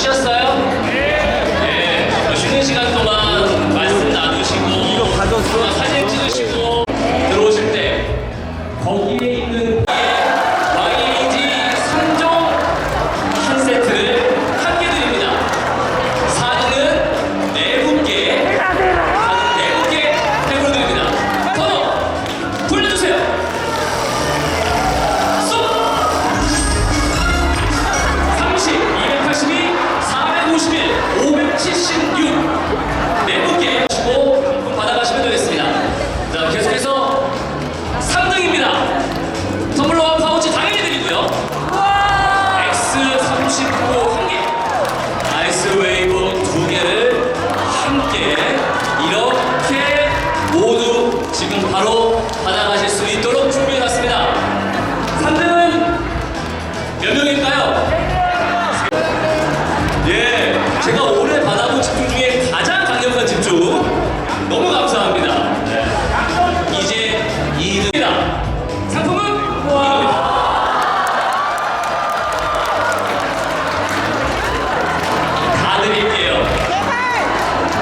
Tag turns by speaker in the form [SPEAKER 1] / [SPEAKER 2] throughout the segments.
[SPEAKER 1] 쉬었어요? 네. 쉬는 시간 동안 말씀 나누시고 사진 찍으시고 들어오실 때 거기에 있는 YG 3종 한 세트를 한 개 드립니다. 사진은 4분께 팩으로 드립니다. 번호 돌려주세요. 쏙! 30, 282, 451, 576 4분께 주고 상품 받아가시면 되겠습니다. 자, 계속해서 3등입니다. 텀블러와 파우치 당연히 드리고요. X39 1개, 아이스웨이브 2개를 함께 이렇게 모두 지금 바로 받아가실 수 있도록 준비해놨습니다. 3등은 몇 명일까요? 예, 제가 올해 받아본 집중 중에 가장 강력한 집중. 너무 감사합니다. 네. 이제 2등입니다. 상품은 이겁니다. 다 드릴게요.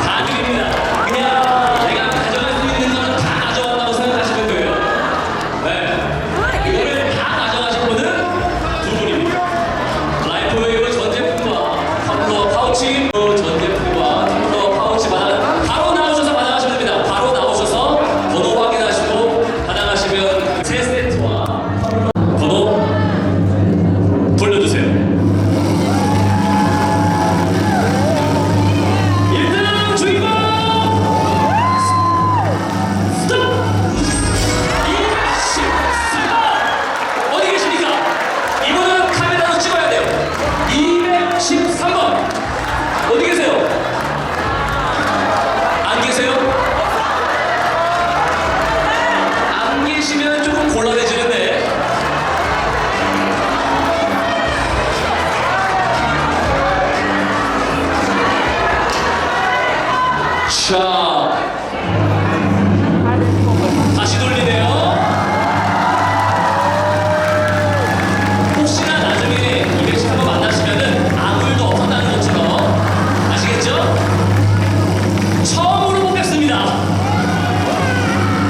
[SPEAKER 1] 다 드립니다. 그냥 내가 가져갈 수 있는 건 다 가져간다고 생각하시면 돼요. 네. 이거를 다 가져가실 분은 2분입니다. 라이프웨이브 전 제품과 텀블러 파우치, 전 제품과 텀블러 파우치 바로 나오셔서 받아가시면 됩니다. 바로 나오셔서 번호 확인하시고 받아가시면 세 세트와 텀블러 번호 돌려주세요. 1등 주인공 스톱! 213번 어디 계십니까? 이분은 카메라로 찍어야 돼요. 213번 어디 계세요? 안 계세요? 안 계시면 조금 곤란해지는데. 자, 다시 돌리네요. 혹시나 나중에 213번 만나시면은 아무 일도 없었다는 것처럼 아시겠죠? 처음으로 뽑겠습니다.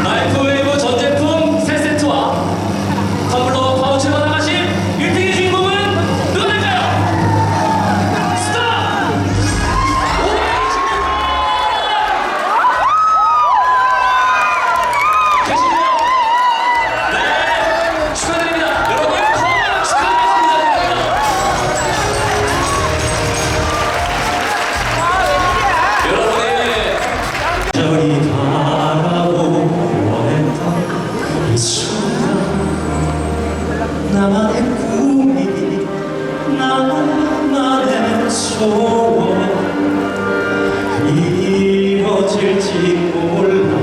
[SPEAKER 1] 마이크웨이브 전 제품 세 세트와 텀블러 파우치 받아가신 1등의 주인공은 누구일까요? 스톱! 526번! 계시네요? 네, 축하드립니다. 여러분, 건강 축하드리겠습니다. 여러분의
[SPEAKER 2] 저리 바라보고 원했던 이 순간 나만의 꿈이 나만의 소원 이루어질지 몰라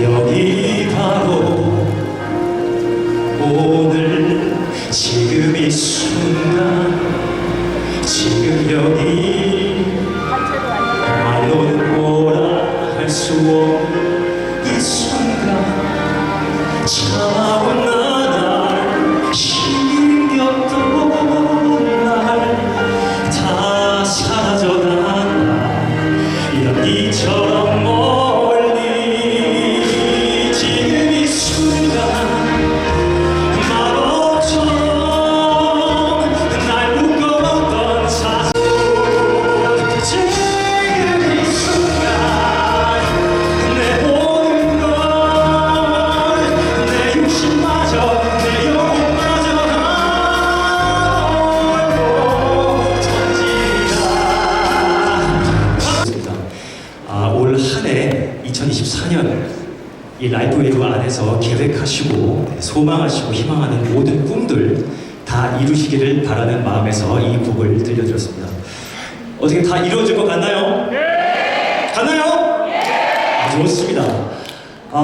[SPEAKER 2] 여기 바로 오늘 지금 이 순간 지금 여기 말로는 뭐라 할 수 없는 이 순간 참아온 나날 힘겼던 날 다 사라져간다 이런 이처럼 멀리 지금 이 순간 마법처럼 날 묶어뒀던 사슬 지금 이 순간 내 모든 걸내 육신마저 내 영혼마저 널고 던지라. 올 한 해 2024년 이 라이프웨이브 안에서 계획하시고 소망하시고 희망하는 모든 꿈들 다 이루시기를 바라는 마음에서 이 곡을 들려드렸습니다. 어떻게 다 이루어질 것 같나요? 네! 같나요? 네! 좋습니다.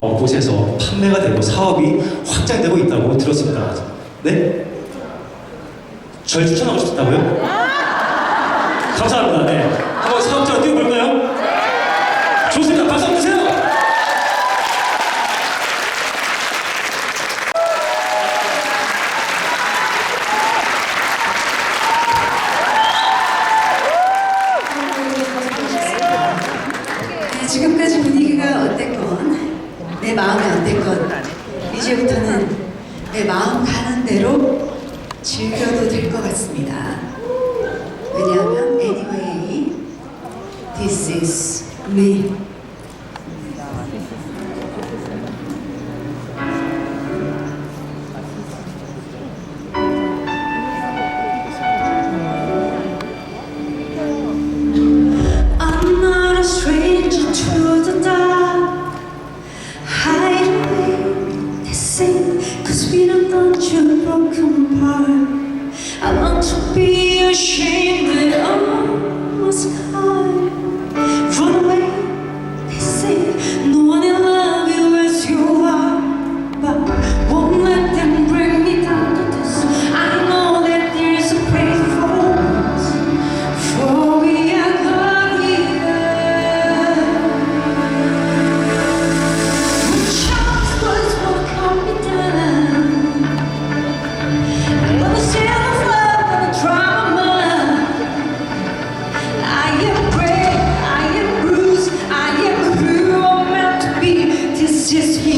[SPEAKER 2] 곳에서 판매가 되고 사업이 확장되고 있다고 들었습니다. 네? 절 추천하고 싶다고요? 감사합니다. 네. 한번 사업자로 뛰어볼까요? 좋습니다. 박수 한번 주세요.
[SPEAKER 3] is me. I'm not a stranger to the dark. Hide away, they say, 'cause we don't want you broken apart. I want to be ashamed that I was hard. Run away, they say, no one will love you as you are. But won't let them bring me down to this. I know that there's a place for us, for we are God here. When sharp words will calm me down, and when the sail of love and the drama, I am brave, I am bruised, I am who I'm meant to be. This is me.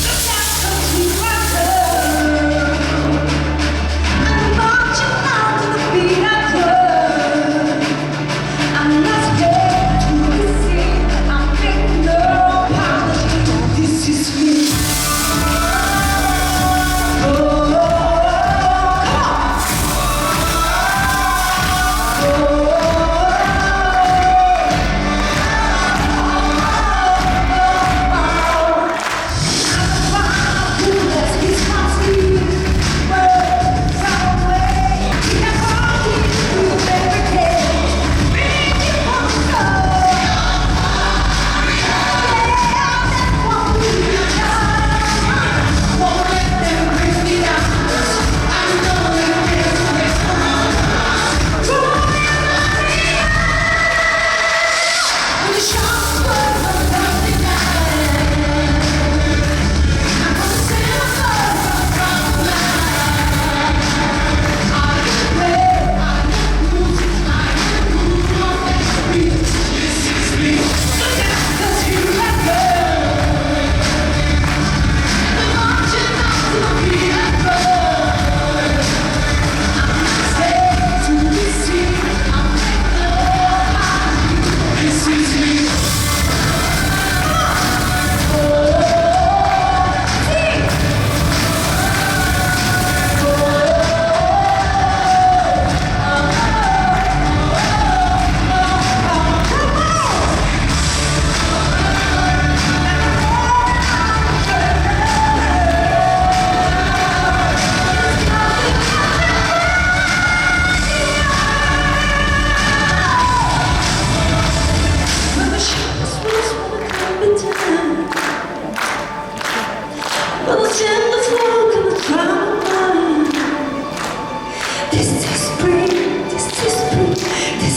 [SPEAKER 3] Look out, 'cause we are love. I'm marching out to the beat I love. I'm not scared to be seen. I'm making no apology. This is me. Oh, come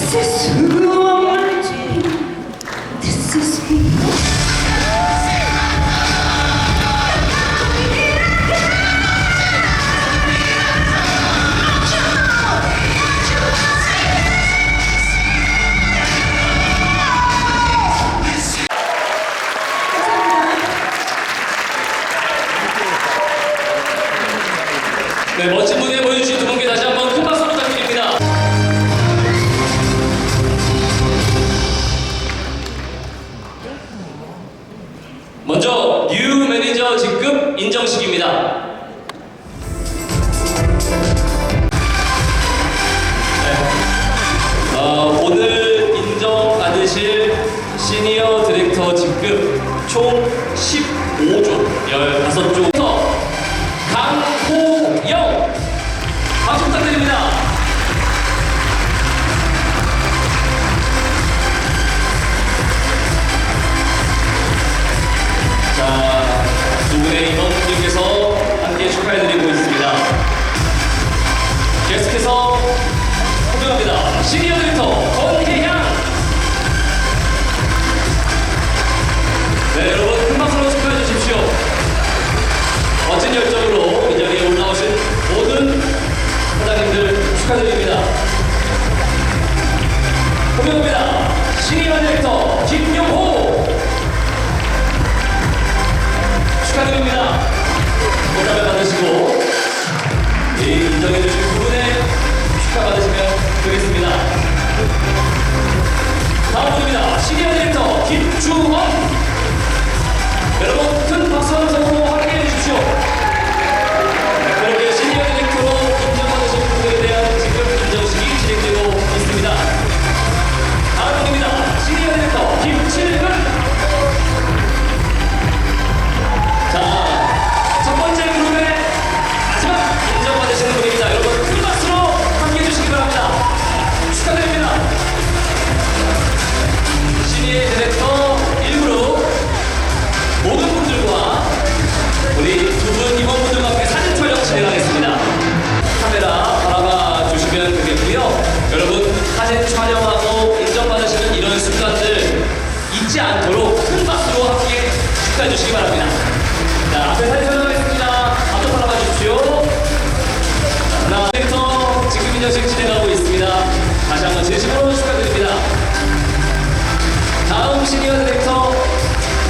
[SPEAKER 3] This is who I want to be. This is me.
[SPEAKER 1] 네, 멋진 무대 보여주신 두 분께 다시 한번 큰 박수 부탁드립니다. 먼저 뉴 매니저 직급 인정식입니다. 네. 오늘 인정받으실 시니어 디렉터 직급 총 15조, 15조. 강호영 박수 부탁드립니다. 자, 두 분의 임원분들께서 함께 축하해드리고 있습니다. 계속해서 호명합니다. 시니어 디렉터 권혜향. 네, 여러분 큰 박수로 축하해 주십시오. 멋진 열정으로 이 자리에 올라오신 모든 사장님들 축하드립니다. 호명합니다. 시니어 디렉터 김용호 축하드립니다. 보답을 받으시고 이 인정해주신 두 분의 축하 받으시면 되겠습니다. 다음 분입니다. 시니어 디렉터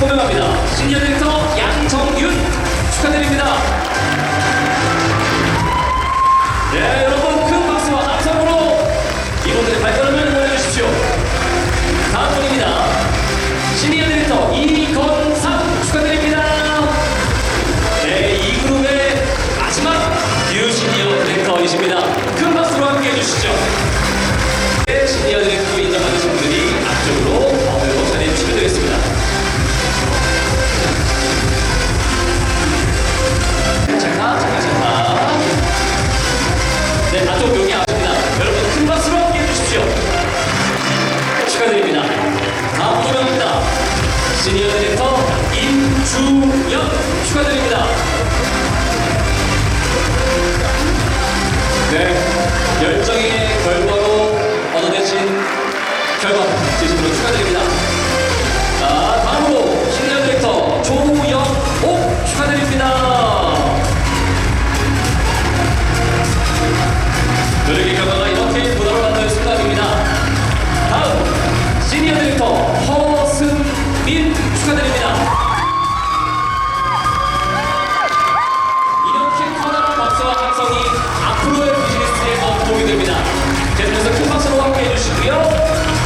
[SPEAKER 1] 호명합니다. 시니어 디렉터 양정윤 축하드립니다. 네, 여러분 큰 박수와 함성으로 이분들의 발걸음을 응원해 주십시오. 다음 분입니다. 시니어 디렉터 이건상 축하드립니다. 네, 이 그룹의 마지막 뉴 시니어 디렉터이십니다. 큰 박수로 함께 해주시죠. 네, 시니어 디렉터로 인정받으신 분들이 앞쪽으로 어울려 전해주시면 되겠습니다. 잠깐. 네, 앞쪽 여기 아십니다. 여러분 큰 박수로 함께 해주십시오. 축하드립니다. 다음 호명입니다. 시니어 디렉터 임주영 축하드립니다. 네, 열정의 결과로 얻어내신 결과 진심으로 축하드립니다. 자, 다음으로 시니어 디렉터 조영옥 축하드립니다. 노력의 결과가 이렇게 보답을 받는 순간입니다. 다음 시니어 디렉터 허승민 축하드립니다. 이렇게 커다란 박수와 함성이 앞으로의 비즈니스에서 도움이 됩니다. 계속해서 큰 박수로 함께 해주시고요.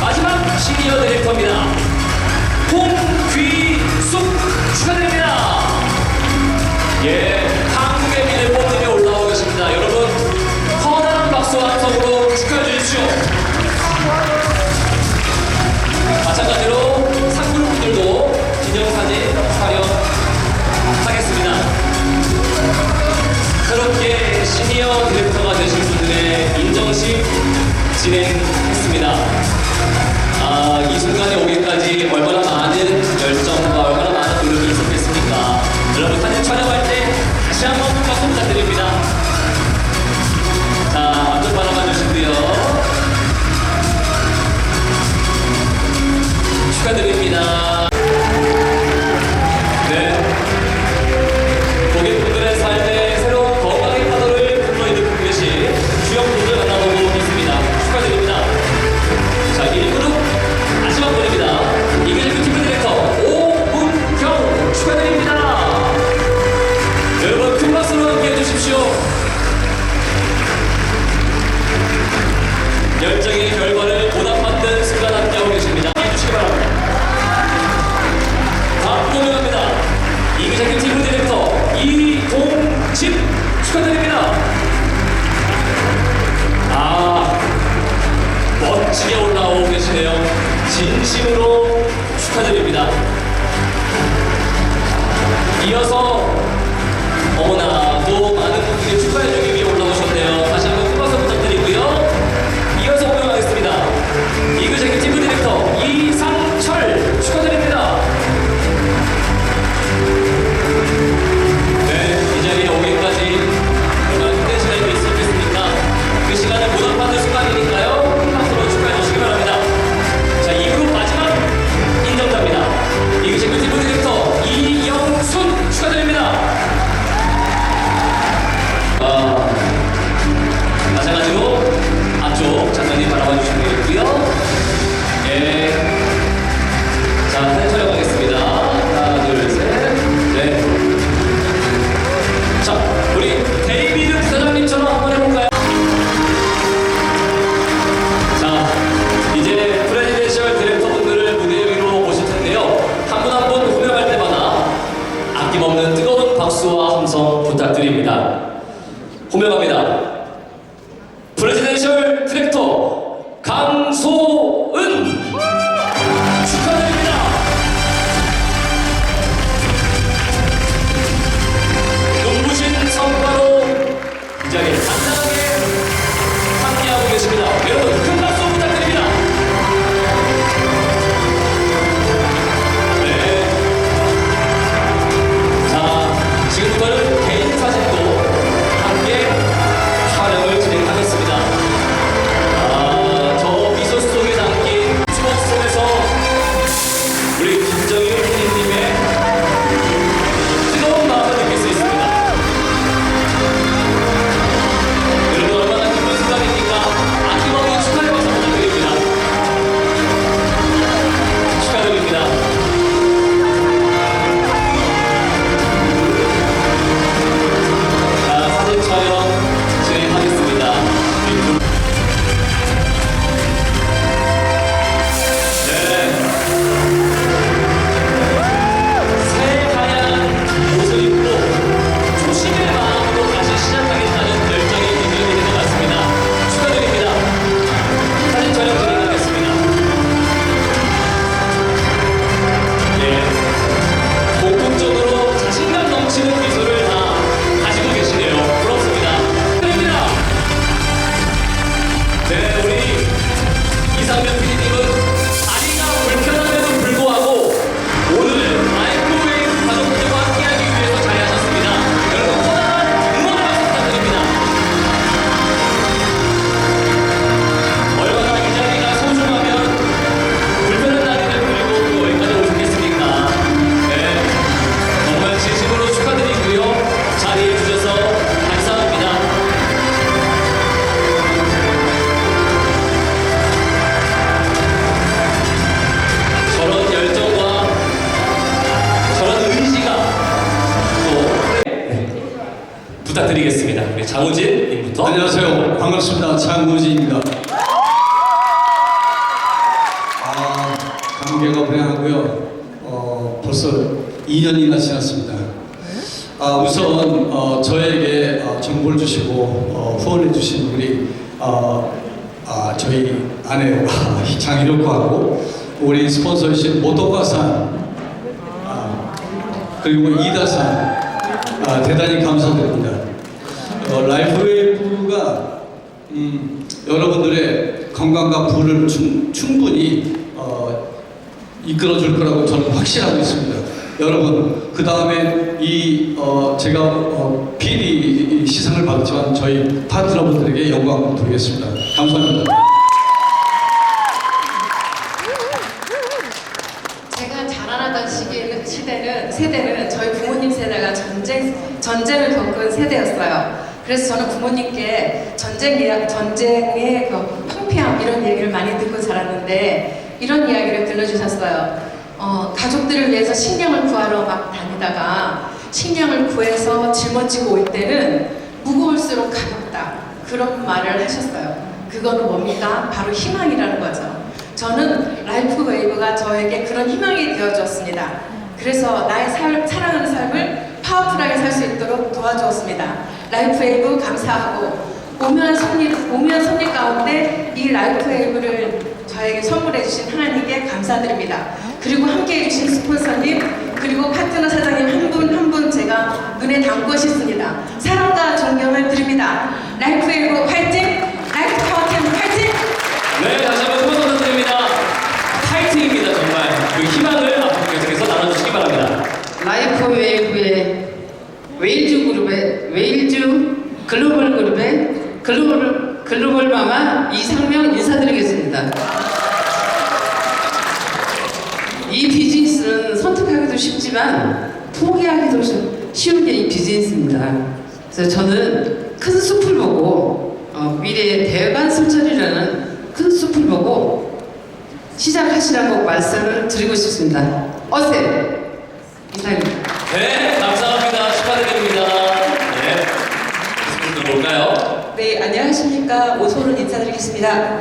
[SPEAKER 1] 마지막 시니어 디렉터입니다. 홍귀숙 축하드립니다. 예, 한국의 미래 뽐내며 올라오고 계십니다. 여러분 커다란 박수와 함성으로 축하해 주십시오. 마찬가지로 상그룹분들도 기념사진 촬영하겠습니다. 새롭게 시니어 디렉터가 되신 분들의 인정식 진행했습니다. 이 순간에 오기까지 얼마나 많은 열정과 얼마나 많은 노력이 있었겠습니까? 여러분 사진 촬영할 때 다시 한번 큰 박수 부탁드립니다. 자, 앞쪽 바라봐 주시고요. 축하드립니다. 네. 고객분들의 삶에 새로운 건강의 파도를 불러일으키고 계신 주역분들 만나보고 있습니다. 축하드립니다. 자, 1그룹 마지막 분입니다. 이그제큐 팀 디렉터 오문경 축하드립니다. 여러분 큰 박수로 함께 해주십시오. 열정의 결과를 보답받는 순간 함께하고 계십니다. 해주시기 바랍니다. 다음 호명합니다. 이그제큐 팀 디렉터 이동집 축하드립니다. 멋지게 올라오고 계시네요. 진심으로 축하드립니다. 이어서 어머나 또 많은 분들이 축하해주기 위해 올라오셨네요. 다시 한번 큰 박수 부탁드리고요. 이어서 호명하겠습니다. 이그제큐 팀 디렉터 이상철 축하드립니다. 네, 이 자리에 오기까지 얼마나 힘든 시간이 있었겠습니까? 그 시간을 보답받는 순간이니까요. 큰 박수로 축하해 주시기 바랍니다. 자, 2그룹 마지막 인정자입니다. 이그제큐 팀 디렉터 이영순 축하드립니다. 장우진님부터.
[SPEAKER 2] 안녕하세요. 반갑습니다. 장우진입니다. 관계가 불행하고요. 벌써 2년이나 지났습니다. 우선 저에게 정보를 주시고 후원해 주신 우리 저희 아내 장희력하고 우리 스폰서이신 모토가산 그리고 이다산 대단히 감사드립니다. 라이프웨이브가 여러분들의 건강과 부를 충분히 이끌어줄 거라고 저는 확신하고 있습니다. 여러분, 그 다음에 제가 PD 시상을 받았지만 저희 파트너분들에게 영광을 드리겠습니다. 감사합니다.
[SPEAKER 4] 제가 자라나던 세대는 저희 부모님 세대가 전쟁을 겪은 세대였어요. 그래서 저는 부모님께 전쟁의 그 황폐함 이런 얘기를 많이 듣고 자랐는데 이런 이야기를 들려주셨어요. 가족들을 위해서 식량을 구하러 막 다니다가 식량을 구해서 짊어지고 올 때는 무거울수록 가볍다 그런 말을 하셨어요. 그거는 뭡니까? 바로 희망이라는 거죠. 저는 라이프 웨이브가 저에게 그런 희망이 되어주었습니다. 그래서 나의 사랑하는 삶을 파워풀하게 살 수 있도록 도와주었습니다. 라이프 웨이브 감사하고 오묘한 섭리 가운데 이 라이프 웨이브를 저에게 선물해 주신 하나님께 감사드립니다. 그리고 함께 해주신 스폰서님 그리고 파트너 사장님 한 분 한 분 제가 눈에 담고 싶습니다. 사랑과 존경을 드립니다. 라이프 웨이브 파이팅! 라이프 파워팀 파이팅!
[SPEAKER 1] 네, 다시 한번 스폰서 감사드립니다. 파이팅입니다. 정말 그 희망을 앞으로 계속해서 나눠주시기 바랍니다.
[SPEAKER 5] 라이프 웨이브의 웨일즈 글로벌 그룹의 글로벌 마마 이상명 인사드리겠습니다. 이 비즈니스는 선택하기도 쉽지만 포기하기도 쉬운 게 이 비즈니스입니다. 그래서 저는 큰 숲을 보고 미래의 대관술절이라는 큰 숲을 보고 시작하시라고 말씀을 드리고 싶습니다. 어셈 이상입니다.
[SPEAKER 1] 네, 감사합니다. 축하드립니다. 네, 스폰서 뭘까요?
[SPEAKER 6] 네, 안녕하십니까. 오소른 인사드리겠습니다.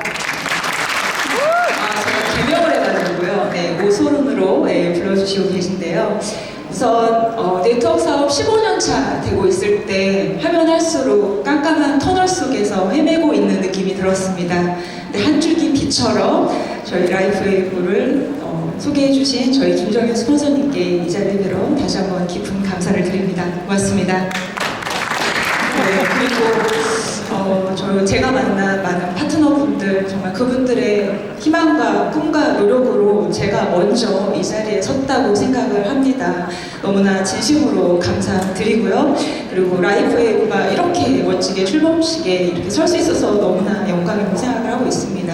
[SPEAKER 6] 제가 개명을 해가지고요. 네, 오소른으로 불러주시고 계신데요. 우선 네트워크 사업 15년 차 되고 있을 때 하면 할수록 깜깜한 터널 속에서 헤매고 있는 느낌이 들었습니다. 네, 한 줄기 빛처럼 저희 라이프웨이브를 소개해주신 저희 김정현 스폰서님께 이 자리를 빌어 다시 한번 깊은 감사를 드립니다. 고맙습니다. 네, 그리고 제가 만난 많은 파트너분들 정말 그분들의 희망과 꿈과 노력으로 제가 먼저 이 자리에 섰다고 생각을 합니다. 너무나 진심으로 감사드리고요. 그리고 라이프웨이브가 이렇게 멋지게 출범식에 이렇게 설 수 있어서 너무나 영광이라고 생각을 하고 있습니다.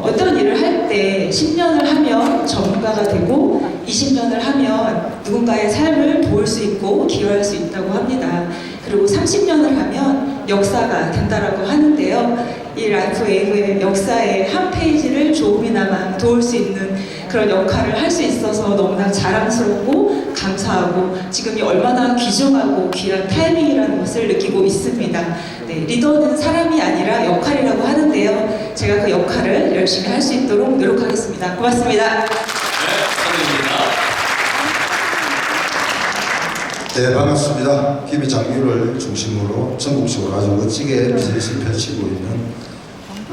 [SPEAKER 6] 어떤 일을 할 때 10년을 하면 전문가가 되고 20년을 하면 누군가의 삶을 도울 수 있고 기여할 수 있다고 합니다. 그리고 30년을 하면 역사가 된다라고 하는데요. 이 라이프웨이브의 역사의 한 페이지를 조금이나마 도울 수 있는 그런 역할을 할 수 있어서 너무나 자랑스럽고 감사하고 지금이 얼마나 귀중하고 귀한 타이밍이라는 것을 느끼고 있습니다. 네, 리더는 사람이 아니라 역할이라고 하는데요. 제가 그 역할을 열심히 할 수 있도록 노력하겠습니다. 고맙습니다.
[SPEAKER 1] 네, 축하드립니다.
[SPEAKER 7] 네, 반갑습니다. 기비 장비를 중심으로 전국적으로 아주 멋지게 비즈니스를 펼치고 있는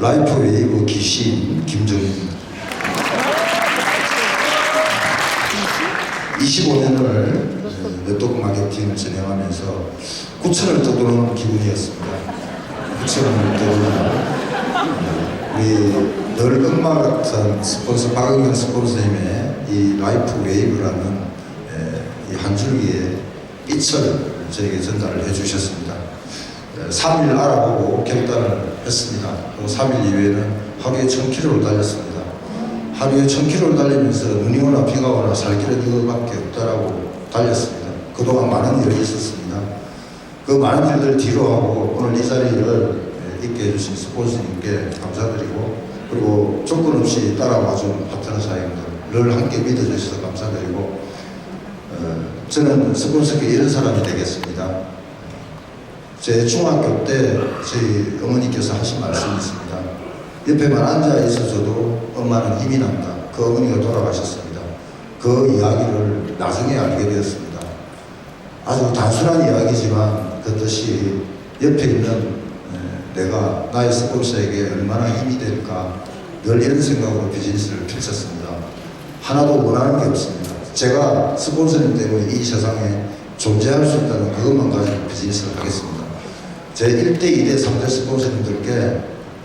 [SPEAKER 7] 라이프웨이브 기신 김정입니다. 25년을 네트워크 마케팅을 진행하면서 9천을 떠도는 기분이었습니다. 9천을 떠도는 우리 늘 악마 같은 스폰서 박은경 스폰서님의 이 라이프웨이브라는 이 한 줄기의 빛을 저에게 전달을 해주셨습니다. 3일 알아보고 결단을 했습니다. 또 3일 이후에는 하루에 1000km를 달렸습니다. 하루에 1000km를 달리면서 눈이 오나 비가 오나 살 길은 이거밖에 없다라고 달렸습니다. 그동안 많은 일이 있었습니다. 그 많은 일들 뒤로 하고 오늘 이 자리를 있게 해주신 스폰서님께 감사드리고 그리고 조건 없이 따라와준 파트너 사장님들 늘 함께 믿어주셔서 감사드리고,
[SPEAKER 8] '저는 스폰서께 이런 사람이 되겠습니다.
[SPEAKER 7] 제 중학교 때 저희 어머니께서 하신 말씀이 있습니다. 옆에만 앉아 있어서도 엄마는 힘이 난다. 그 어머니가 돌아가셨습니다. 그 이야기를 나중에 알게 되었습니다. 아주 단순한 이야기지만 그 뜻이 옆에 있는 내가 나의 스폰서에게 얼마나 힘이 될까 늘 이런 생각으로 비즈니스를 펼쳤습니다. 하나도 원하는 게 없습니다. 제가 스폰서님 때문에 이 세상에 존재할 수 있다는 그것만 가지고 비즈니스를 하겠습니다. 제 1대, 2대, 3대 스폰서님들께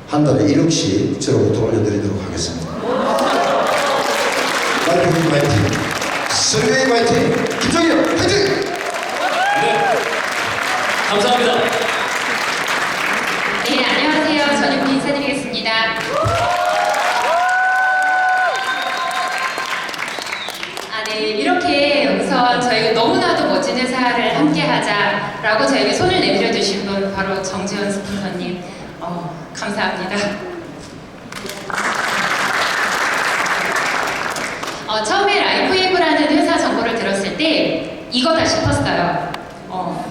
[SPEAKER 7] 한 달에 1억씩 저로부터 올려드리도록 하겠습니다. 라이프 화이팅! 설계의 화이팅! 김정일 화이팅!
[SPEAKER 1] 네. 감사합니다.
[SPEAKER 8] 네, 안녕하세요. 전유미 인사드리겠습니다. 네, 이렇게 우선 저희가 너무나도 멋진 회사를 함께 하자라고 저에게 손을 내밀어 주신 분 바로 정지현 스폰서님. 감사합니다. 처음에 라이프웨이브라는 회사 정보를 들었을 때 이거다 싶었어요.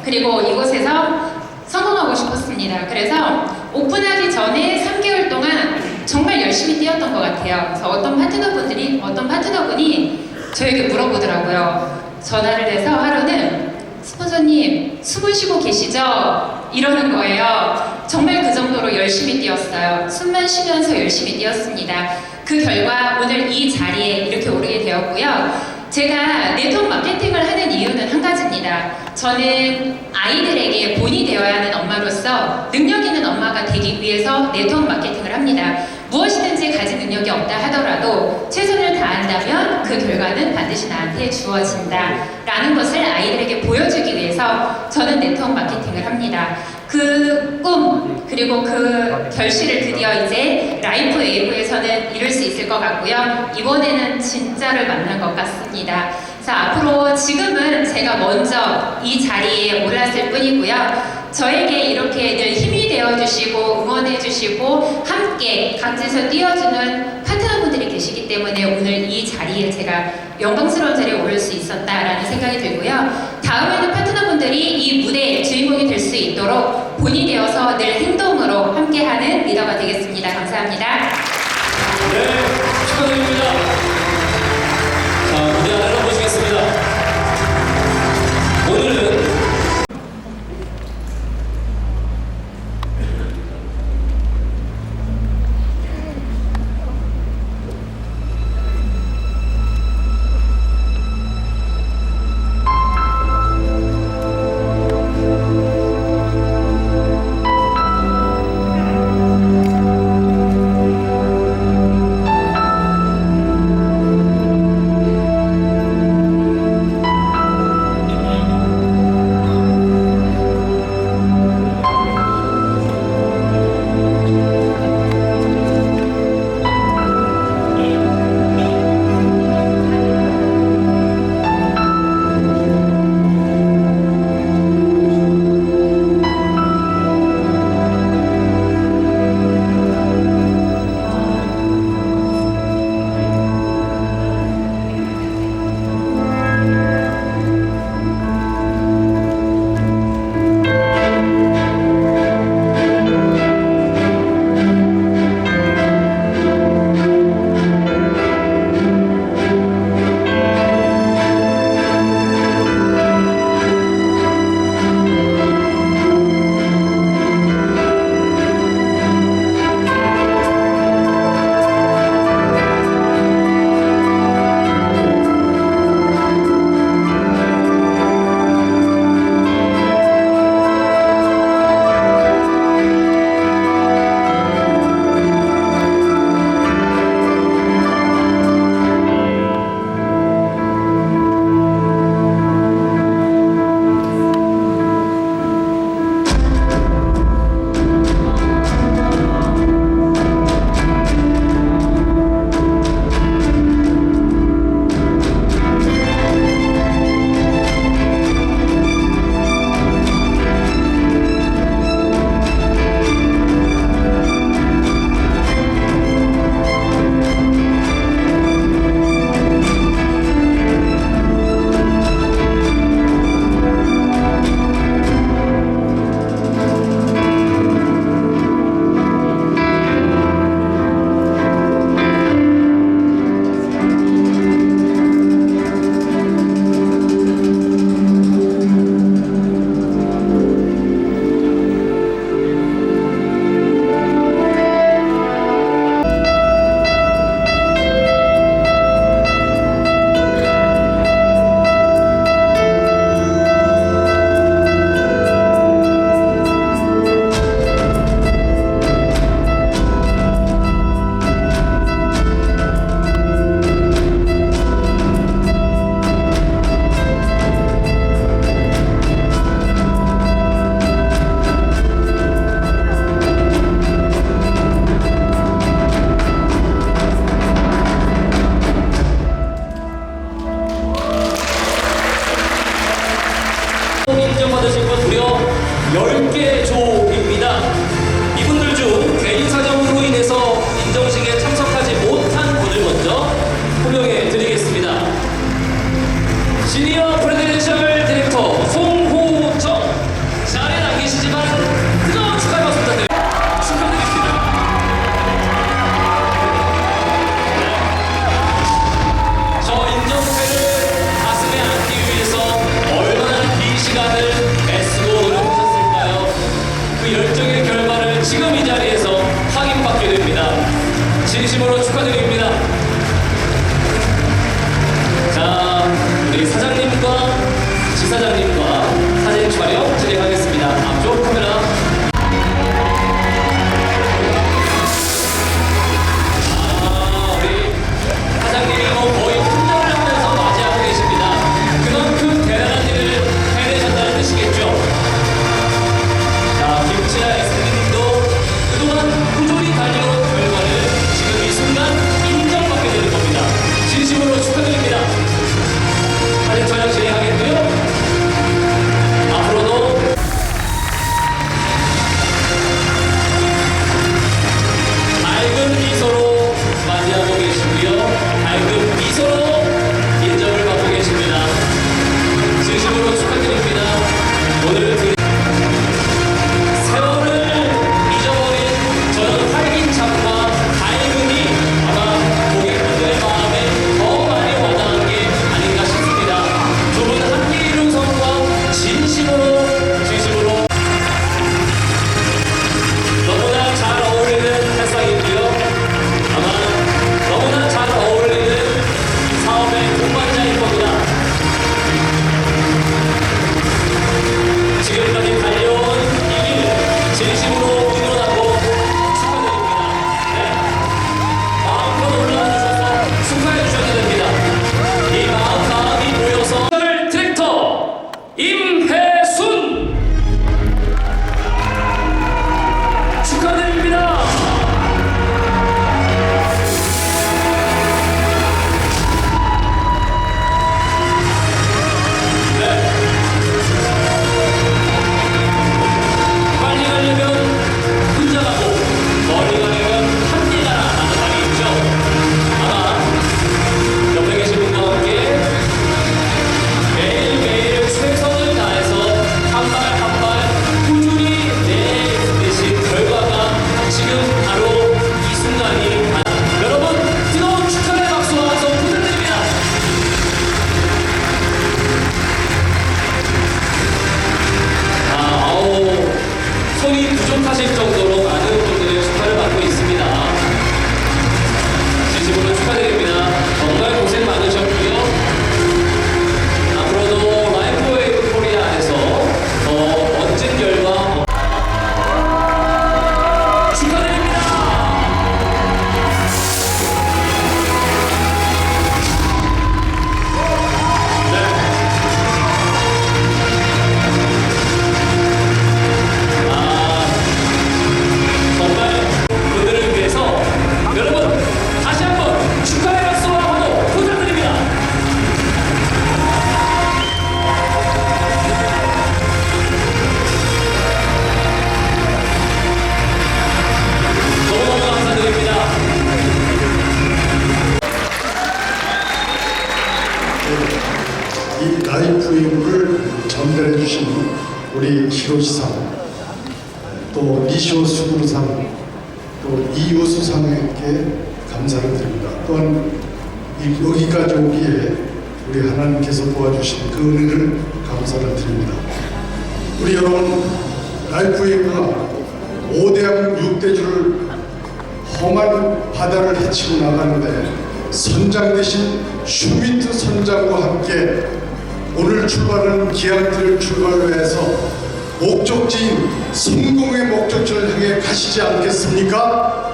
[SPEAKER 8] 그리고 이곳에서 성공하고 싶었습니다. 그래서 오픈하기 전에 3개월 동안 정말 열심히 뛰었던 것 같아요. 그래서 어떤 파트너분이 저에게 물어보더라고요. 전화를 해서 하루는 스폰서님 숨을 쉬고 계시죠? 이러는 거예요. 정말 그 정도로 열심히 뛰었어요. 숨만 쉬면서 열심히 뛰었습니다. 그 결과 오늘 이 자리에 이렇게 오르게 되었고요. 제가 네트워크 마케팅을 하는 이유는 한 가지입니다. 저는 아이들에게 본이 되어야 하는 엄마로서 능력 있는 엄마가 되기 위해서 네트워크 마케팅을 합니다. 무엇이든지 가진 능력이 없다 하더라도 최선을 다한다면 그 결과는 반드시 나한테 주어진다 라는 것을 아이들에게 보여주기 위해서 저는 네트워크 마케팅을 합니다. 그 꿈 그리고 그 결실을 드디어 이제 라이프웨이브에서는 이룰 수 있을 것 같고요. 이번에는 진짜를 만난 것 같습니다. 그래서 앞으로 지금은 제가 먼저 이 자리에 올랐을 뿐이고요. 저에게 이렇게 늘 힘이 되어주시고 응원해주시고 함께 각지에서 뛰어주는 파트너분들이 계시기 때문에 오늘 이 자리에 제가 영광스러운 자리에 오를 수 있었다라는 생각이 들고요. 다음에는 파트너분들이 이 무대의 주인공이 될 수 있도록 본이 되어서 늘 행동으로 함께하는 리더가 되겠습니다. 감사합니다.
[SPEAKER 1] 네, 축하드립니다. 자, 무대 안으로 모시겠습니다. 오늘은 진심으로 축하드립니다. 자, 우리 사장님과 지사장님과 사진 촬영 진행하겠습니다. 앞쪽 카메라. 우리 사장님이 거의 훈련을 하면서 맞이하고 계십니다. 그만큼 대단한 일을 해내셨다는 뜻이겠죠. 자, 김치아 SP님도 그동안 꾸준히 달려온 결과를 지금 이 순간 인정받게 되는 겁니다. 진심으로 축하드립니다. 사진 촬영 진행하겠고요. 앞으로도 밝은 미소로 맞이하고 계시고요. 밝은 미소로 인정을 받고 계십니다. 진심으로 축하드립니다. 오늘 세월을 잊어버린 저는 활기찬과 밝음이 아마 고객분들의 마음에 더 많이 와닿은 게 아닌가 싶습니다. 두 분 함께 이룬 성과 진심으로 너무나 잘 어울리는 발상이고요. 아마 너무나 잘 어울리는 사업의 동반자일 겁니다. 지금까지 달려온 이 길 진심으로 응원하고 축하드립니다. 네. 마음껏 올라와 주셔서 축하해 주셔야 됩니다. 이 마음이 모여서 트랙터 임혜순 축하드립니다. 네. 빨리 가려면 혼자 가고 멀리 가려면 함께 가라라는 말이 있죠. 아마 옆에 계신 분과 함께 매일매일 최선을 다해서 한 발 한 발 꾸준히 내내신 결과가 지금 바로 이 순간이 여러분 뜨거운 축하의 박수와 함성 부탁드립니다. 손이 부족하실 정도로 많은 분들의 축하를 받고 있습니다. 진심으로 축하드립니다. 정말 고생 많으셨고요. 앞으로도 라이프웨이브 코리아에서 더 멋진 결과 축하드립니다. 정말 그들을 위해서 여러분 다시 한번 축하의 박수와 환호 부탁드립니다. 너무너무 감사드립니다.
[SPEAKER 9] 이 라이프웨이브를 전달해 주신 우리 히로시상, 또 니쇼 수구루상, 또 이우수상에게 감사를 드립니다. 또한 여기까지 오기에 우리 하나님께서 도와주신 그 은혜를 감사를 드립니다. 우리 여러분, 라이프웨이브가 5대양 6대주를 험한 바다를 헤치고 나가는데 선장 대신 슈미트 선장과 함께 오늘 출발하는 기항들 출발을 해서 목적지인 성공의 목적지를 향해 가시지 않겠습니까?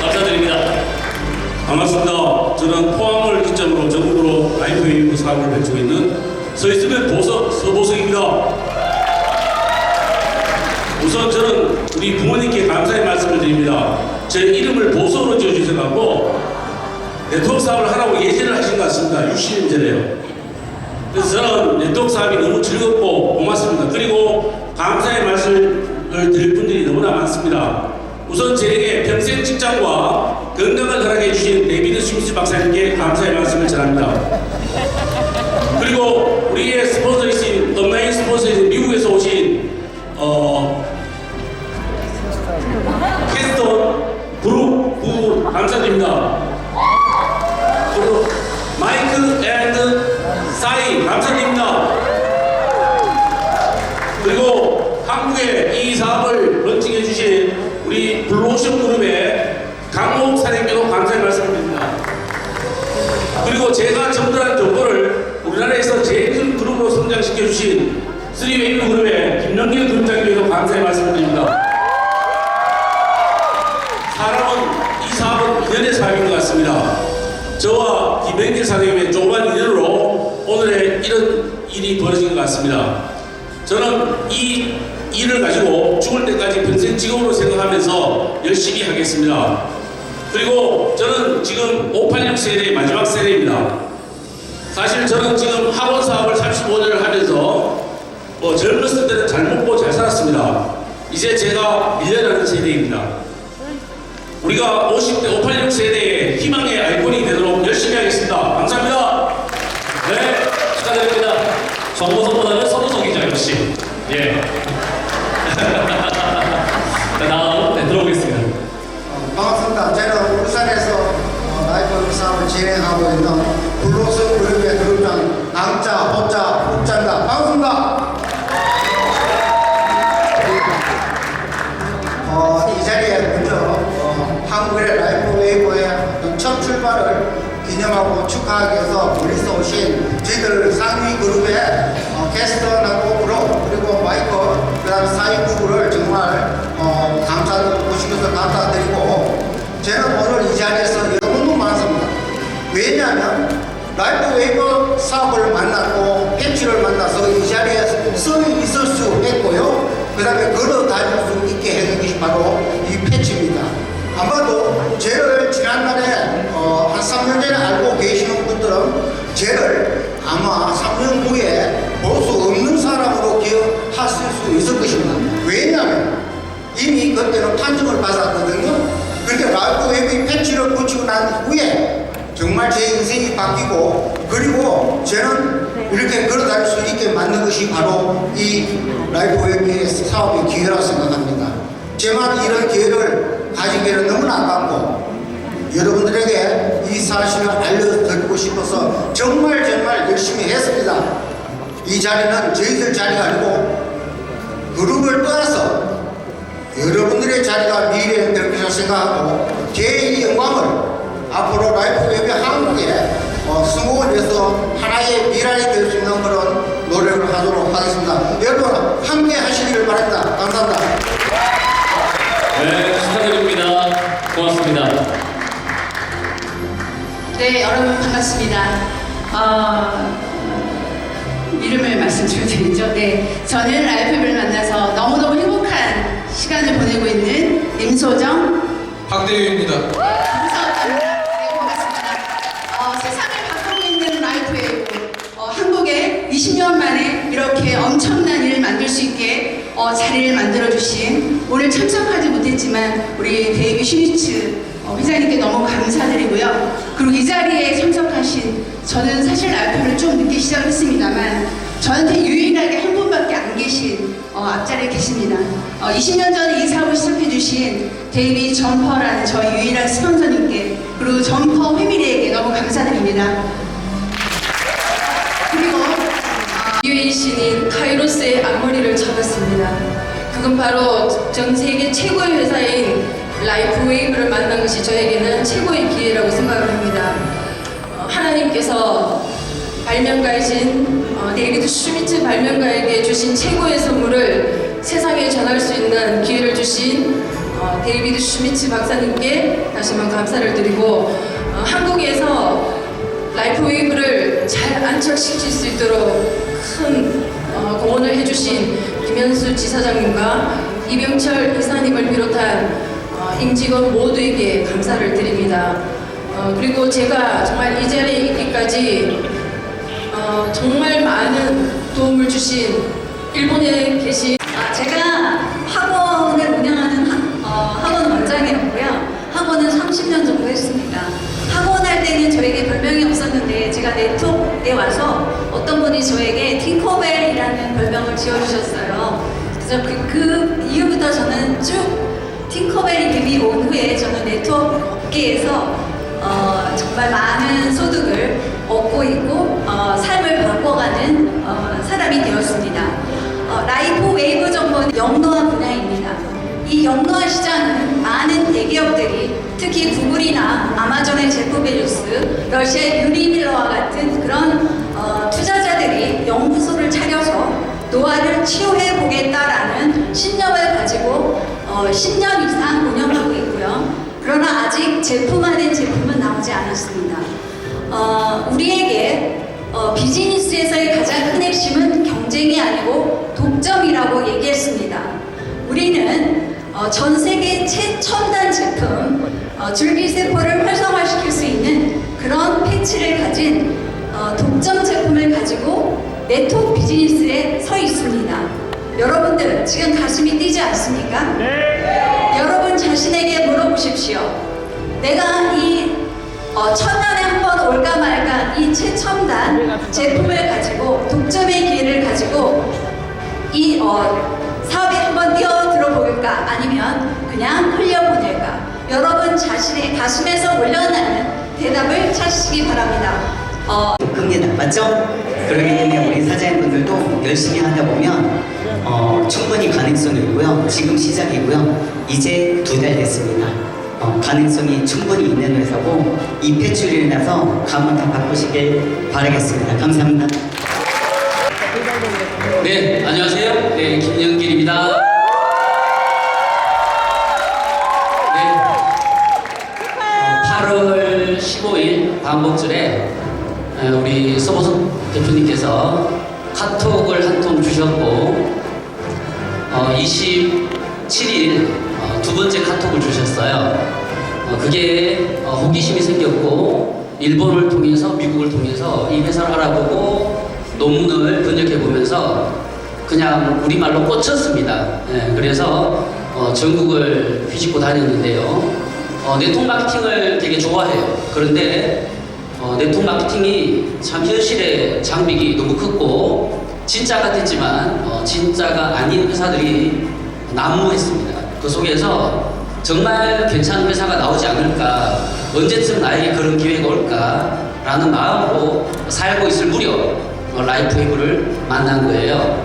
[SPEAKER 1] 감사드립니다.
[SPEAKER 2] 반갑습니다. 저는 포항을 기점으로 전국으로 라이프웨이브 사업을 펼치고 있는 서 있으면 서보석입니다. 우선 저는 우리 부모님께 감사의 말씀을 드립니다. 제 이름을 보석으로 지어주셔서 네트워크 사업을 하라고 예제를 하신 것 같습니다. 60년 전에요. 그래서 저는 네트워크 사업이 너무 즐겁고 고맙습니다. 그리고 감사의 말씀을 드릴 분들이 너무나 많습니다. 우선 저에게 평생 직장과 건강을 허락해 주신 데이비드 스미스 박사님께 감사의 말씀을 전합니다. 그리고 우리의 스폰서이신 온라인 스폰서이신 미국에서 오신 캐스터 브룩 부 감사드립니다. 그리고 마이크 앤드 사이 감사드립니다. 그리고 한국에 이 사업을 런칭해 주신 우리 블루오션 그룹의 강목 사장님께도 감사의 말씀을 드립니다. 그리고 제가 전달한 정보를 우리나라에서 제일 큰 그룹으로 성장시켜 주신 3웨이브 그룹의 김영길 그룹장님께도 감사의 말씀을 드립니다. 사람은 이 사업은 인연의 사업인 것 같습니다. 저와 김영길 사장님의 조그만 인연으로 오늘의 이런 일이 벌어진 것 같습니다. 저는 이 일을 가지고 죽을 때까지 평생 직업으로 생각하면서 열심히 하겠습니다. 그리고 저는 지금 586 세대의 마지막 세대입니다. 사실 저는 지금 학원 사업을 35년을 하면서 젊었을 때는 잘 먹고 잘 살았습니다. 이제 제가 밀려나는 세대입니다. 우리가 50대 586 세대의 희망의 아이콘이 되도록 열심히 하겠습니다. 감사합니다.
[SPEAKER 1] 네, 축하드립니다. 정보성보다는 서도성이죠, 역시. 예. 자, 다음, 네, 들어보겠습니다.
[SPEAKER 10] 반갑습니다. 저는 울산에서 라이프 사업을 진행하고 있는 블루오션 그룹의 그룹장 남자, 호자, 북자입니다. 반갑습니다. 이 자리에 먼저 한국의 라이프 웨이브의 어떤 첫 출발을 기념하고 축하하기 위해서 멀리서 오신 저희들 상위 그룹의 게스트하고 프로 그리고 마이크 그다음 사회부를 정말 오시면서 감사드리고 저는 오늘 이 자리에서 너무 많습니다. 왜냐하면 라이프 웨이브 사업을 만났고 패치를 만나서 이 자리에 서 있을 수 있고요. 그 다음에 걸어 다닐 수 있게 해준 것이 바로 이 패치입니다. 아마도 저를 지난날에 한 3년 전에 알고 계시는 분들은 저를 아마 3년 후에 볼 수 없는 사람으로 기억하실 수 있을 것입니다. 왜냐하면 이미 그때는 판정을 받았거든요. 그런데 라이프 웨이브 패치를 붙이고 난 후에 정말 제 인생이 바뀌고 그리고 저는 이렇게 걸어다닐 수 있게 만든 것이 바로 이 라이프 웨이브의 사업의 기회라고 생각합니다. 제만 이런 기회를 가지기에는 너무나 아깝고 여러분들에게 이 사실을 알려드리고 싶어서 정말 열심히 했습니다. 이 자리는 저희들 자리가 아니고 그룹을 떠나서 여러분들의 자리가 미래에 될 것이라 생각하고 제 영광을 앞으로 라이프 웨이브 한국에 성공을 위해서 하나의 미랄이 될 수 있는 그런 노력을 하도록 하겠습니다. 여러분 함께 하시기를 바랍니다. 감사합니다.
[SPEAKER 1] 네, 축하드립니다. 고맙습니다.
[SPEAKER 11] 네, 여러분 반갑습니다. 이름을 말씀드려야죠. 네, 저는 라이프를 만나서 너무너무 행복한 시간을 보내고 있는 임소정
[SPEAKER 12] 박대유입니다.
[SPEAKER 11] 감사합니다. 네, 반갑습니다. 세상을 바꾸고 있는 라이프웨이브 한국에 20년 만에 이렇게 엄청난 일을 만들 수 있게 자리를 만들어주신 오늘 참석하지 못했지만 우리 데이비 슈미츠 회장님께 너무 감사드리고요. 그리고 이 자리에 참석하신 저는 사실 라이프를 좀 늦게 시작했습니다만 저한테 유일하게 한 분밖에 안 계신 앞자리에 계십니다. 20년 전에 이 사업을 시작해주신 데이비 점퍼라는 저희 유일한 스폰서님께 그리고 점퍼 패밀리에게 너무 감사드립니다.
[SPEAKER 4] 그리고 유인 신인 카이로스의 앞머리를 잡았습니다. 그건 바로 전 세계 최고의 회사인 라이프 웨이브를 만난 것이 저에게는 최고의 기회라고 생각을 합니다. 하나님께서 발명가이신 데이비드 슈미츠 발명가에게 주신 최고의 선물을 세상에 전할 수 있는 기회를 주신 데이비드 슈미츠 박사님께 다시 한번 감사를 드리고 한국에서 라이프 웨이브를 잘 안착시킬 수 있도록 큰 공헌을 해주신 김현수 지사장님과 이병철 이사님을 비롯한 임직원 모두에게 감사를 드립니다. 그리고 제가 정말 이 자리에 있기까지 정말 많은 도움을 주신 일본에 계신
[SPEAKER 3] 제가 학원을 운영하는 학원 원장이었고요. 학원은 30년 정도 했습니다. 학원 할 때는 저에게 별명이 없었는데 제가 네트워크에 와서 어떤 분이 저에게 팅커벨이라는 별명을 지어주셨어요. 그래서 그 이후부터 저는 쭉 팅커벨 이름이 온 후에 저는 네트워크 업계에서 정말 많은 소득을 얻고 있고 삶을 바꿔가는 사람이 되었습니다. 라이프 웨이브 정보는 영노화 분야입니다. 이 영노화 시장은 특히 구글이나 아마존의 제프 베조스, 러시아의 유리 밀러와 같은 그런 투자자들이 연구소를 차려서 노화를 치료해 보겠다라는 신념을 가지고 10년 이상 운영하고 있고요. 그러나 아직 제품화된 제품은 나오지 않았습니다. 우리에게 비즈니스에서의 가장 큰 핵심은 경쟁이 아니고 독점이라고 얘기했습니다. 우리는 전 세계 최첨단 제품, 줄기세포를 활성화시킬 수 있는 그런 패치를 가진 독점 제품을 가지고 네트워크 비즈니스에 서 있습니다. 여러분들 지금 가슴이 뛰지 않습니까? 네. 여러분 자신에게 물어보십시오. 내가 이 천년에 한 번 올까 말까 이 최첨단 제품을 가지고 독점의 기회를 가지고 이 사업에 한번 뛰어들어 볼까 아니면 그냥 흘려보낼까? 여러분 자신의 가슴에서 올려나는 대답을 찾으시기 바랍니다.
[SPEAKER 12] 큽니다. 맞죠? 그렇기 때문에 우리 사장님분들도 열심히 하다 보면 충분히 가능성이 있고요. 지금 시작이고요. 이제 2달 됐습니다. 가능성이 충분히 있는 회사고 이 패출로 인해서 감원 다 바꾸시길 바라겠습니다. 감사합니다.
[SPEAKER 1] 네, 안녕하세요. 네, 김영길입니다. 네, 8월 15일 광복절에 우리 서보석 대표님께서 카톡을 한 통 주셨고 27일 두 번째 카톡을 주셨어요. 그게 호기심이 생겼고 일본을 통해서 미국을 통해서 이 회사를 알아보고 논문을 번역해 보면서 그냥 우리말로 꽂혔습니다. 네, 그래서 전국을 휘짓고 다녔는데요. 네트워크 마케팅을 되게 좋아해요. 그런데 네트워크 마케팅이 참 현실의 장벽이 너무 컸고 진짜 같았지만 진짜가 아닌 회사들이 난무했습니다. 그 속에서 정말 괜찮은 회사가 나오지 않을까, 언제쯤 나에게 그런 기회가 올까 라는 마음으로 살고 있을 무렵 라이프웨이브를 만난 거예요.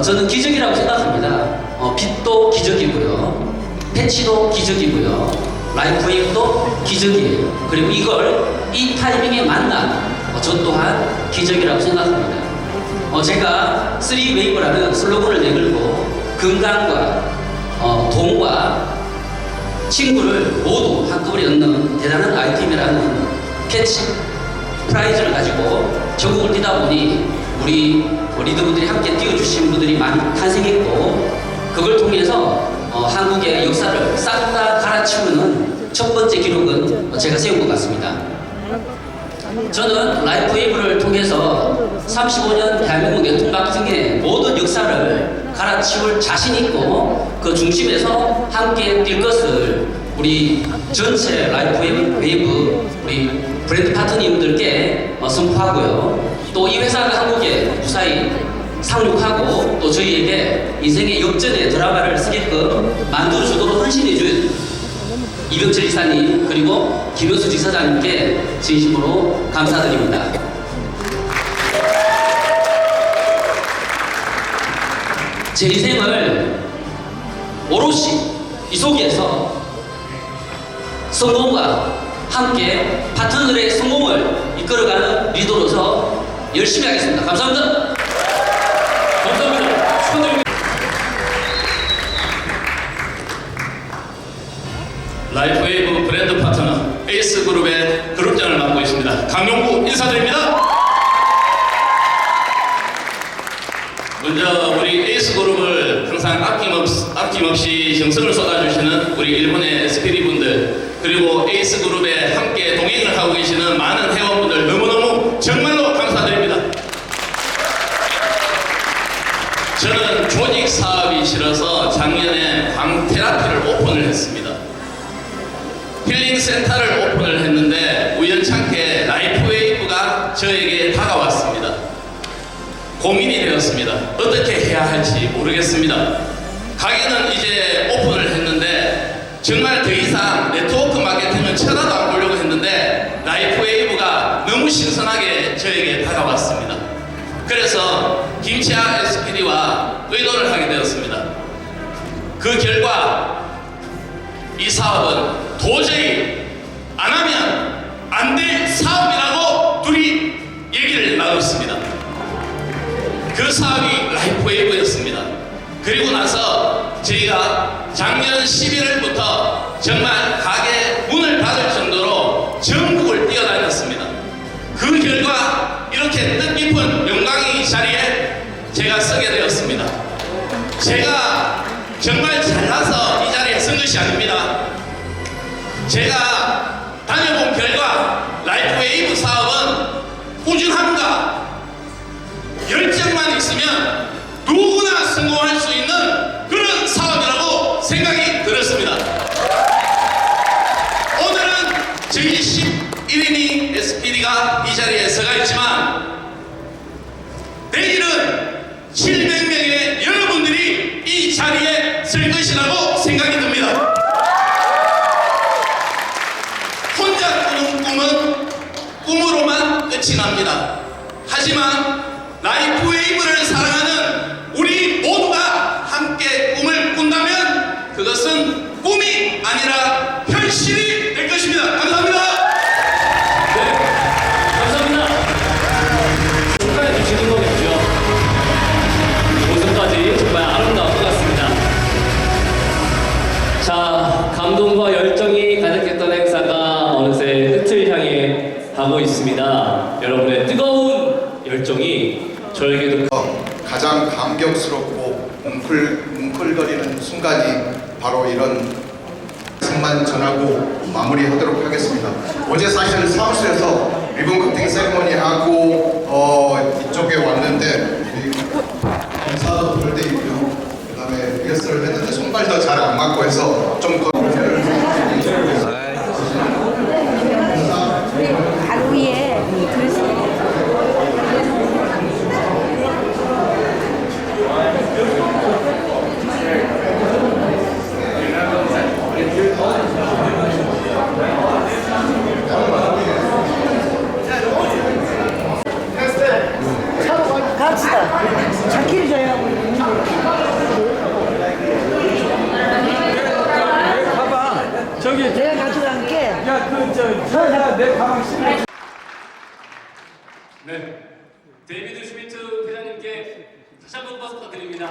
[SPEAKER 1] 저는 기적이라고 생각합니다. 빛도 기적이고요, 패치도 기적이고요, 라이프웨이브도 기적이에요. 그리고 이 타이밍에 만난 저 또한 기적이라고 생각합니다. 제가 3웨이브라는 슬로건을 내걸고 건강과 돈과 친구를 모두 한꺼번에 얻는 대단한 아이템이라는 캐치 프라이즈를 가지고 전국을 뛰다 보니 우리 리더분들이 함께 뛰어주신 분들이 많이 탄생했고, 그걸 통해서 한국의 역사를 싹 다 갈아치우는 첫 번째 기록은 제가 세운 것 같습니다. 저는 라이프웨이브를 통해서 35년 대한민국 네트워크 마케팅의 모든 역사를 갈아치울 자신 있고 그 중심에서 함께 뛸 것을 우리 전체 라이프웨이브 우리 브랜드 파트너님들께 선포하고요. 또 이 회사가 한국에 무사히 상륙하고 또 저희에게 인생의 역전의 드라마를 쓰게끔 만들어주도록 헌신해준 이병철 이사님 그리고 김효수 지사장님께 진심으로 감사드립니다. 제 인생을 오롯이 이 속에서 성공과 함께 파트너들의 성공을 이끌어가는 리더로서 열심히 하겠습니다. 감사합니다. 감사합니다. 축하드립니다.
[SPEAKER 2] 라이프웨이브 브랜드 파트너 에이스그룹의 그룹장을 맡고 있습니다. 강용구 인사드립니다. 먼저 우리 에이스그룹을 항상 아낌없이 정성을 쏟아주시는 우리 일본의 SPD분들, 그리고 에이스그룹에 함께 동행을 하고 계시는 많은 회원분들 너무너무 정말로 감사드립니다. 저는 조직 사업이 싫어서 작년에 광테라피를 오픈을 했습니다. 힐링 센터를 오픈을 했는데 우연찮게 라이프웨이브가 저에게 다가왔습니다. 고민이 되었습니다. 어떻게 해야 할지 모르겠습니다. 가게는 이제 오픈을 했는데 정말 더 이상 네트워크 마케팅은 쳐다도 안 보려고 했는데 라이프웨이브가 너무 신선하게 저에게 다가왔습니다. 그래서 김치아 SPD와 의논을 하게 되었습니다. 그 결과 이 사업은 도저히
[SPEAKER 13] 사업이라고 둘이 얘기를 나눴습니다. 그 사업이 라이프웨이브였습니다. 그리고 나서 저희가 작년 11월부터 정말 가게 문을 닫을 정도로 전국을 뛰어다녔습니다. 그 결과 이렇게 뜻깊은 영광의 자리에 제가 서게 되었습니다. 제가 정말 잘나서 이 자리에 선 것이 아닙니다. 제가 다녀본 결과 라이프웨이브 사업은 꾸준함과 열정만 있으면 누구나 성공할 수 있는 그런 사업이라고 생각이 들었습니다. 오늘은 저희 11인이 SPD가 이 자리에 서가 있지만 내일은 700명의 여러분들이 이 자리에 설 것이라고 생각이 듭니다. 혼자 꾸는 꿈은 꿈으로만 끝이 납니다. 하지만 라이프웨이브를 사랑하는 우리 모두가 함께 꿈을 꾼다면 그것은 꿈이 아니라 현실이 될 것입니다. 감사합니다.
[SPEAKER 1] 네, 감사합니다. 축하해 주시는 거겠죠. 우승까지 정말 아름다운 것 같습니다. 자, 감동과 열정이 가득했던 행사가 어느새 끝을 향해 가고 있습니다. 여러분의 뜨거운 열정이 저에게도
[SPEAKER 14] 가장 감격스럽고 뭉클거리는 순간이 바로 이런 승만 전하고 마무리하도록 하겠습니다. 어제 사실 사무실에서 리본 커팅 세리머니 하고 이쪽에 왔는데 검사도 덜 돼 있고요. 그 다음에 리허설을 했는데 손발도 잘 안 맞고 해서 좀 더
[SPEAKER 3] 바로 위에 갑시다. 자키를 줘야 하고.
[SPEAKER 15] 가방 저기
[SPEAKER 3] 내가 가져갈게.
[SPEAKER 15] 내 가방 실내.
[SPEAKER 1] 네, 데이비드 슈미트 회장님께 다시 한번 박수 부탁드립니다.